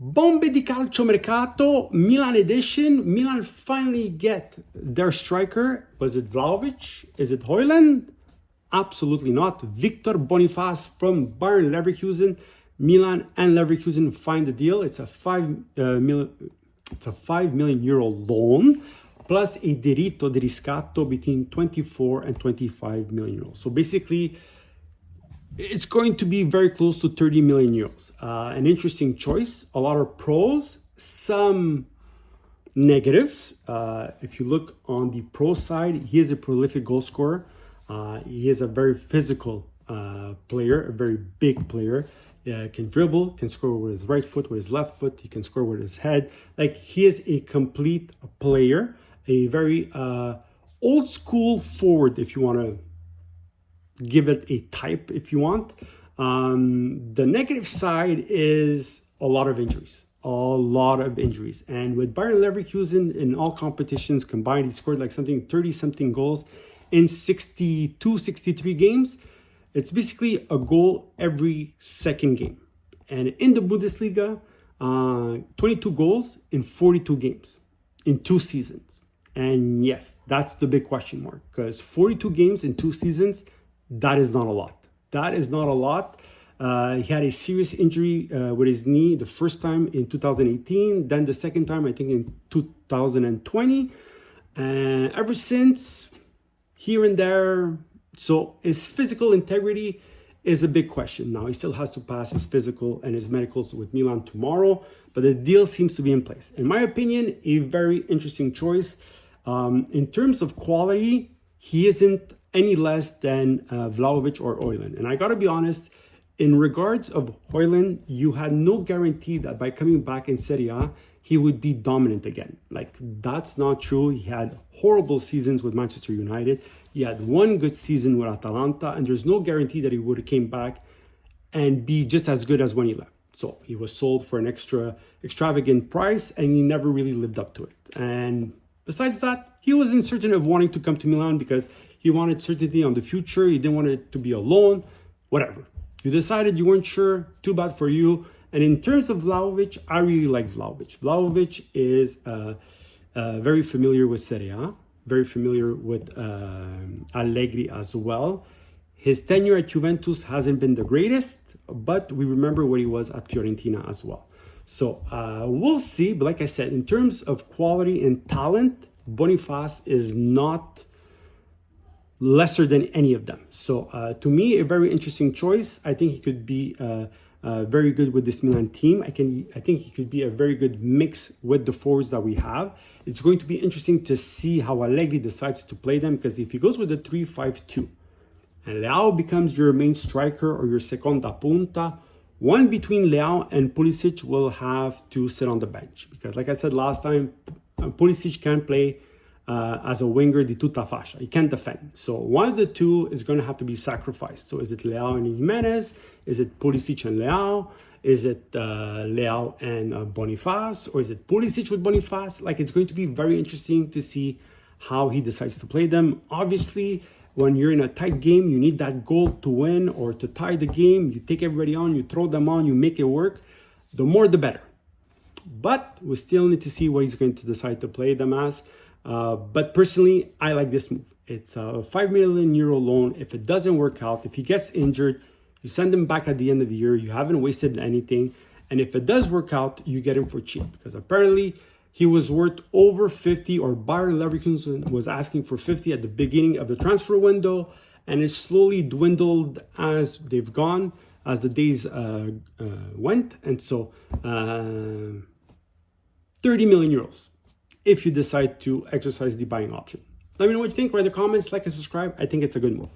Bombe di calciomercato, Milan edition. Milan finally get their striker. Was it Vlahovic? Is it Højlund? Absolutely not. Victor Boniface from Bayern Leverkusen. Milan and Leverkusen find the deal. It's a 5 million euro loan plus a diritto di riscatto between 24 and 25 million euros. So basically, it's going to be very close to 30 million euros. An interesting choice, a lot of pros, some negatives. If you look on the pro side, he is a prolific goal scorer. He is a very physical player, a very big player. Can dribble, can score with his right foot, with his left foot. He can score with his head. Like, he is a complete player, a very old school forward, if you want to give it a type if you want. The negative side is a lot of injuries. And with Bayern Leverkusen in all competitions combined, he scored like 30-something goals in 62, 63 games. It's basically a goal every second game. And in the Bundesliga, 22 goals in 42 games in 2 seasons. And yes, that's the big question mark, because 42 games in 2 seasons, that is not a lot. He had a serious injury with his knee the first time in 2018, then the second time, I think, in 2020. And ever since, here and there. So his physical integrity is a big question. Now, he still has to pass his physical and his medicals with Milan tomorrow, but the deal seems to be in place. In my opinion, a very interesting choice. In terms of quality, he isn't any less than Vlahovic or Højlund. And I got to be honest, in regards of Højlund, you had no guarantee that by coming back in Serie A, he would be dominant again. Like, that's not true. He had horrible seasons with Manchester United. He had one good season with Atalanta, and there's no guarantee that he would have came back and be just as good as when he left. So he was sold for an extravagant price, and he never really lived up to it. And besides that, he wasn't certain of wanting to come to Milan because he wanted certainty on the future. He didn't want it to be a loan, whatever. You decided you weren't sure, too bad for you. And in terms of Vlahovic, I really like Vlahovic. Vlahovic is very familiar with Serie A, very familiar with Allegri as well. His tenure at Juventus hasn't been the greatest, but we remember what he was at Fiorentina as well. So we'll see. But like I said, in terms of quality and talent, Boniface is not lesser than any of them. So to me, a very interesting choice. I think he could be very good with this Milan team. I think he could be a very good mix with the forwards that we have. It's going to be interesting to see how Allegri decides to play them, because if he goes with the 3-5-2 and Leao becomes your main striker or your seconda punta, one between Leao and Pulisic will have to sit on the bench, because like I said last time, Pulisic can't play as a winger di tutta fascia. He can't defend. So one of the two is going to have to be sacrificed. So is it Leao and Jimenez? Is it Pulisic and Leao? Is it Leao and Boniface? Or is it Pulisic with Boniface? Like, it's going to be very interesting to see how he decides to play them. Obviously, when you're in a tight game, you need that goal to win or to tie the game. You take everybody on, you throw them on, you make it work. The more, the better. But we still need to see what he's going to decide to play them as. But personally, I like this move. It's a 5 million euro loan. If it doesn't work out, if he gets injured, you send him back at the end of the year. You haven't wasted anything. And if it does work out, you get him for cheap, because apparently he was worth over 50, or Bayer Leverkusen was asking for 50 at the beginning of the transfer window. And it slowly dwindled as they've gone, as the days went. And so 30 million euros. If you decide to exercise the buying option. Let me know what you think. Write in the comments, like and subscribe. I think it's a good move.